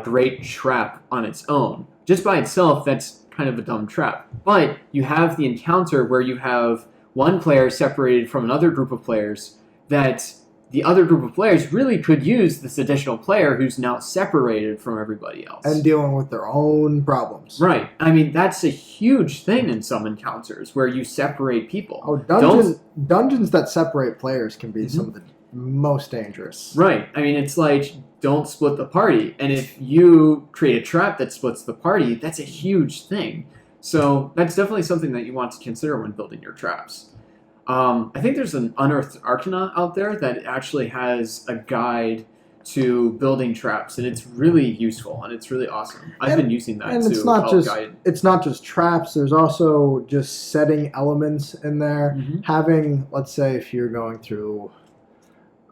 great trap on its own. Just by itself, that's kind of a dumb trap. But you have the encounter where you have one player separated from another group of players that the other group of players really could use this additional player who's now separated from everybody else. And dealing with their own problems. Right. I mean, that's a huge thing in some encounters where you separate people. Oh, dungeons that separate players can be some of the most dangerous. Right. I mean, it's like, don't split the party. And if you create a trap that splits the party, that's a huge thing. So that's definitely something that you want to consider when building your traps. I think there's an Unearthed Arcana out there that actually has a guide to building traps, and it's really useful and it's really awesome. I've been using that to help guide. It's not just traps. There's also just setting elements in there. Having, let's say, if you're going through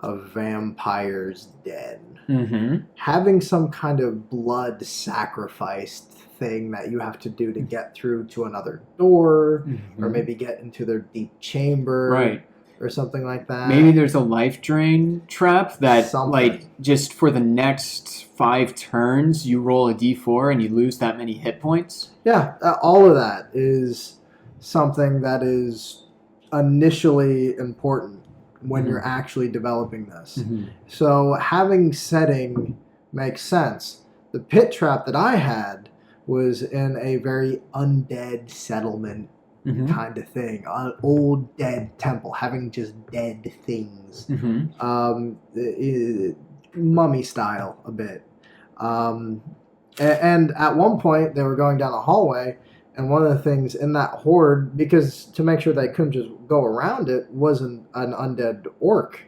a vampire's den, having some kind of blood sacrificed thing that you have to do to get through to another door, or maybe get into their deep chamber. Right. or something like that. Maybe there's a life drain trap that, Something. like, just for the next 5 turns, you roll a d4 and you lose that many hit points. Yeah, all of that is something that is initially important when you're actually developing this. So having setting makes sense. The pit trap that I had was in a very undead settlement kind of thing, an old dead temple, having just dead things, mummy style a bit. And at one point they were going down a hallway, and one of the things in that horde, because to make sure they couldn't just go around it, was an undead orc.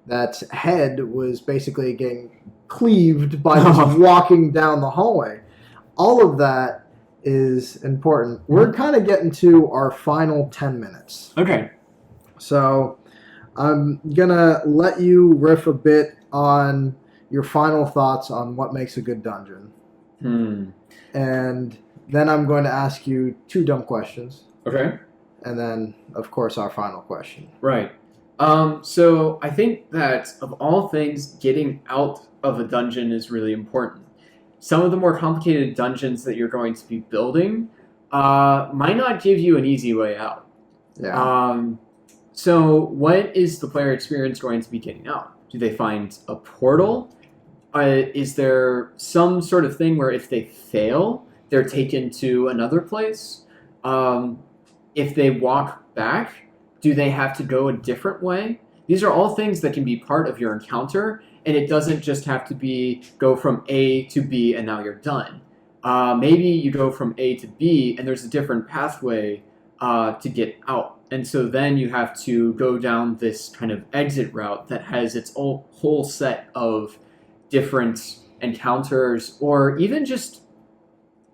That head was basically getting cleaved by just walking down the hallway. All of that is important. We're kind of getting to our final 10 minutes. Okay. So I'm going to let you riff a bit on your final thoughts on what makes a good dungeon. And then I'm going to ask you 2 dumb questions. Okay. And then, of course, our final question. Right. So I think that of all things, getting out of a dungeon is really important. Some of the more complicated dungeons that you're going to be building might not give you an easy way out. Yeah. So what is the player experience going to be getting out? Do they find a portal? Is there some sort of thing where if they fail, they're taken to another place? If they walk back, do they have to go a different way? These are all things that can be part of your encounter, and it doesn't just have to be go from A to B and now you're done. Maybe you go from A to B and there's a different pathway to get out. And so then you have to go down this kind of exit route that has its whole set of different encounters or even just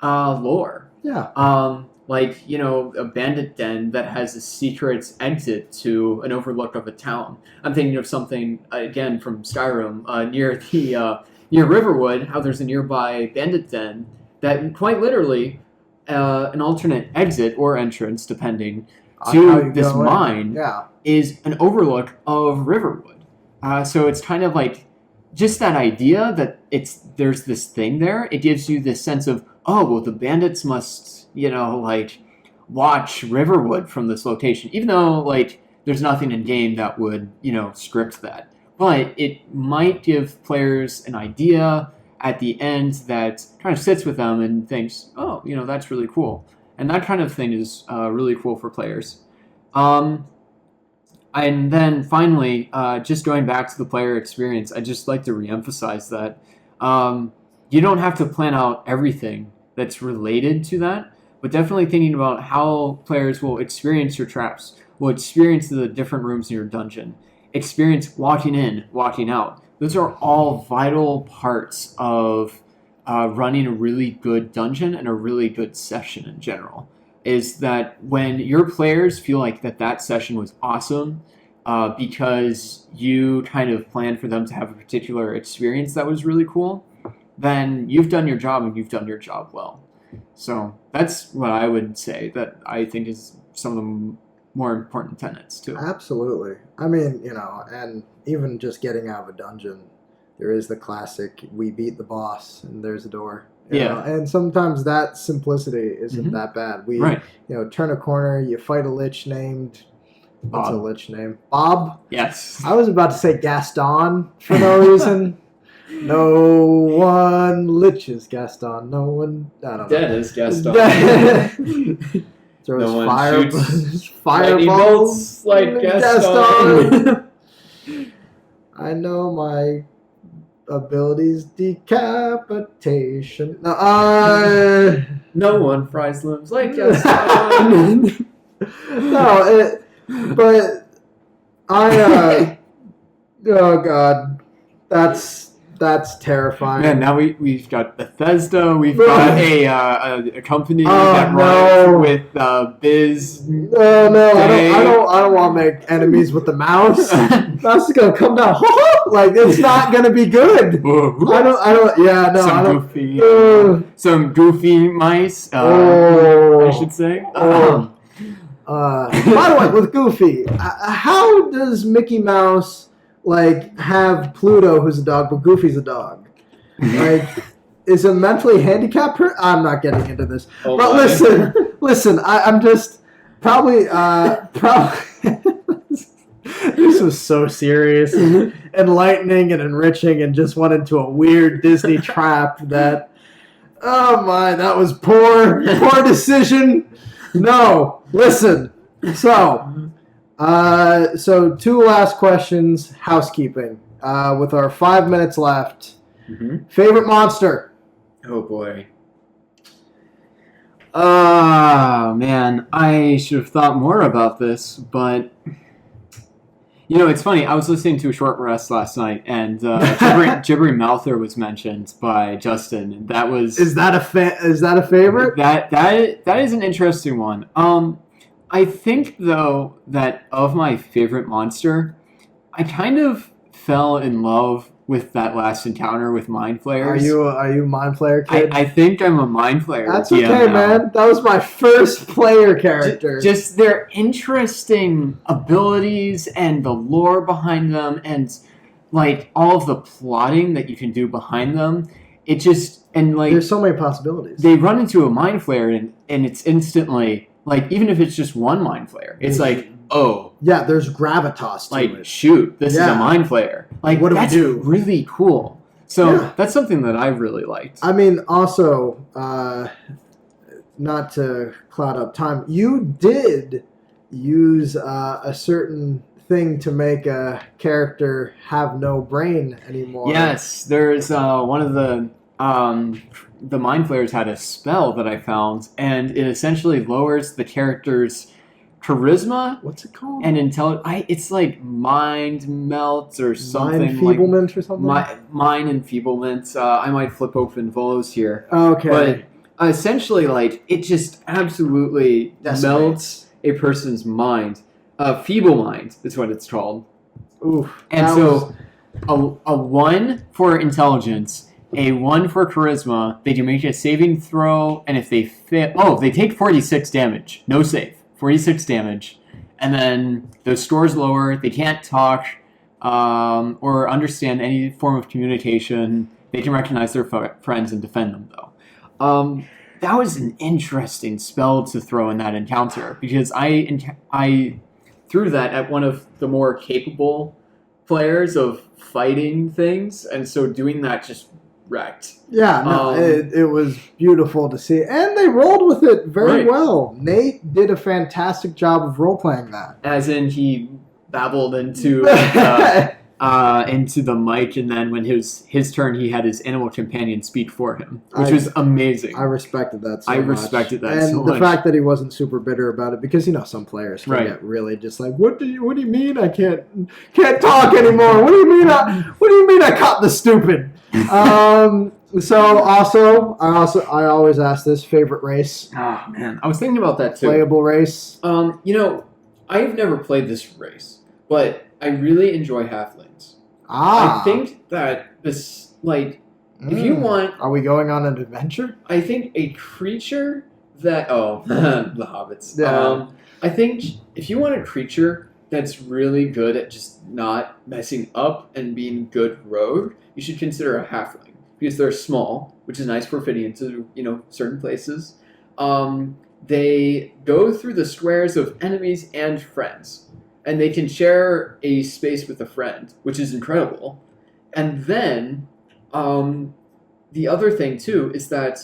lore. Yeah. Like, a bandit den that has a secret exit to an overlook of a town. I'm thinking of something, again, from Skyrim, near Riverwood, how there's a nearby bandit den that quite literally, an alternate exit or entrance, depending, to this mine is an overlook of Riverwood. So it's kind of like just that idea that there's this thing there. It gives you this sense of, oh, well, the bandits must, watch Riverwood from this location, even though, there's nothing in game that would, script that. But it might give players an idea at the end that kind of sits with them and thinks, oh, that's really cool. And that kind of thing is really cool for players. And then finally, just going back to the player experience, I'd just like to reemphasize that you don't have to plan out everything that's related to that, but definitely thinking about how players will experience your traps, will experience the different rooms in your dungeon, experience walking in, walking out. Those are all vital parts of running a really good dungeon and a really good session in general. Is that when your players feel like that session was awesome because you kind of planned for them to have a particular experience that was really cool, then you've done your job and you've done your job well. So that's what I would say that I think is some of the more important tenets too. Absolutely. I mean, and even just getting out of a dungeon, there is the classic, we beat the boss and there's a door. You know? And sometimes that simplicity isn't that bad. We, turn a corner, you fight a lich named, what's a lich name? Bob? Yes. I was about to say Gaston for no reason. No one liches Gaston. No one, I don't know. Dead is Gaston. There no was one shoots fireballs like Gaston. I know my abilities, decapitation. No one fries limbs like Gaston. But oh god, that's terrifying. Man, now we've got Bethesda. We've got a company that runs with Biz. No, I don't want to make enemies with the mouse. That's gonna come down. It's not gonna be good. Some goofy mice. I should say. By the way, with Goofy, how does Mickey Mouse like have Pluto, who's a dog, but Goofy's a dog? Like, is a mentally handicapped person? I'm not getting into this. Oh, but listen. I'm just probably. This was so serious, enlightening, and enriching, and just went into a weird Disney trap that. Oh my, that was poor decision. No, listen. So 2 last questions, housekeeping. With our 5 minutes left. Mm-hmm. Favorite monster? Oh boy. Man, I should have thought more about this, but it's funny. I was listening to a Short Rest last night, and Gibbering Mouther was mentioned by Justin. And that was is that a favorite? That is an interesting one. I think though that of my favorite monster, I kind of fell in love with that last encounter with Mind Flayers. Are you a Mind Flayer kid? I think I'm a Mind Flayer. That's okay, man. That was my first player character. Just their interesting abilities and the lore behind them, and like all of the plotting that you can do behind them. It just there's so many possibilities. They run into a Mind Flayer and it's instantly like, even if it's just one Mind Flayer, it's like, oh. Yeah, there's gravitas to like, it. shoot, this is a Mind Flayer. Like, what do that's we do? Really cool. So that's something that I really liked. I mean, also, not to cloud up time, you did use a certain thing to make a character have no brain anymore. Yes, there's one of the Mind Flayers had a spell that I found, and it essentially lowers the character's charisma. What's it called? And it's like mind melt or something. Mind enfeeblement or something? Mind enfeeblement. I might flip open Volos here. Okay. But essentially, like, it just absolutely melts a person's mind. Feeble mind is what it's called. Oof. And so a 1 for intelligence, a 1 for charisma, they can make a saving throw, and if they fail... they take 46 damage. No save. 46 damage. And then the score's lower. They can't talk or understand any form of communication. They can recognize their friends and defend them, though. That was an interesting spell to throw in that encounter, because I threw that at one of the more capable players of fighting things, and so doing that just wrecked. Yeah, no, it was beautiful to see, and they rolled with it very well. Nate did a fantastic job of role-playing that. As in, he babbled into the mic, and then when his turn, he had his animal companion speak for him, which was amazing. I respected that so much. I respected that and so the much. fact that he wasn't super bitter about it, because some players can get really just like, what do you mean I can't talk anymore? What do you mean I caught the stupid? So I always ask this, favorite race. Oh man, I was thinking about that too. Playable race. I've never played this race, but I really enjoy halflings. I think that this, like, if you want... Are we going on an adventure? I think a creature that... Oh, the hobbits. Yeah. I think if you want a creature that's really good at just not messing up and being good rogue, you should consider a halfling. Because they're small, which is nice for fitting into, certain places. They go through the squares of enemies and friends. And they can share a space with a friend, which is incredible. And then, the other thing, too, is that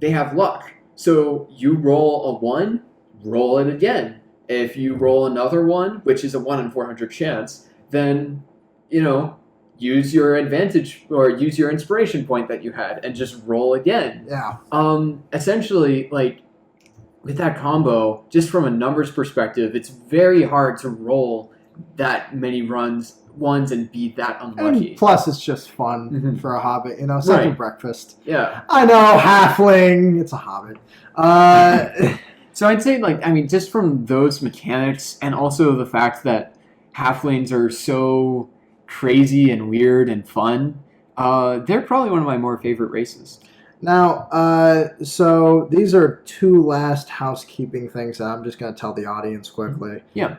they have luck. So you roll a 1, roll it again. If you roll another 1, which is a 1 in 400 chance, then, use your advantage or use your inspiration point that you had and just roll again. Yeah. Essentially, like, with that combo, just from a numbers perspective, it's very hard to roll that many ones and be that unlucky. And plus, it's just fun for a hobbit, second breakfast. Yeah. I know, halfling, it's a hobbit. So I'd say, just from those mechanics, and also the fact that halflings are so crazy and weird and fun, they're probably one of my more favorite races. Now, so these are two last housekeeping things that I'm just going to tell the audience quickly. Yeah.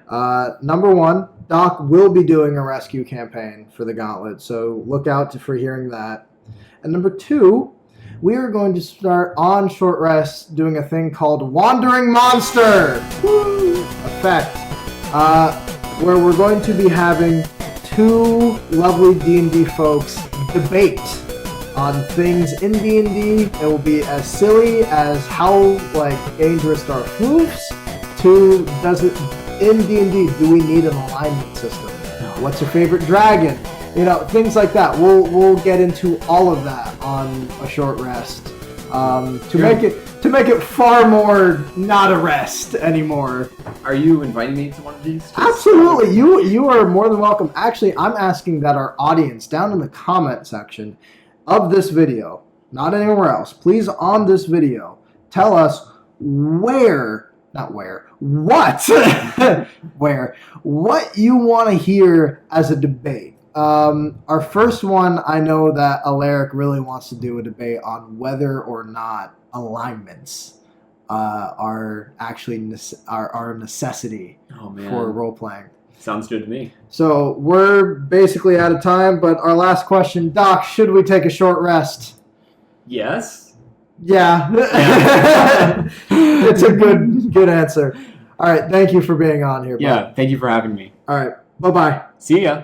Number one, Doc will be doing a rescue campaign for the Gauntlet, so look out for hearing that. And number two, we are going to start on short rest doing a thing called Wandering Monster Effect, where we're going to be having two lovely D&D folks debate on things in D&D. It will be as silly as how dangerous are floofs to does it in D&D do we need an alignment system? What's your favorite dragon? Things like that. We'll get into all of that on a short rest to make it far more not a rest anymore. Are you inviting me to one of these? Absolutely. You are more than welcome. Actually, I'm asking that our audience down in the comment section of this video, not anywhere else, please on this video, tell us what you want to hear as a debate. Our first one, I know that Alaric really wants to do a debate on whether or not alignments are actually are a necessity for role playing. Sounds good to me. So we're basically out of time, but our last question, Doc, should we take a short rest? Yes. Yeah. It's a good answer. All right, thank you for being on here. Yeah, thank you for having me. All right, bye-bye. See ya.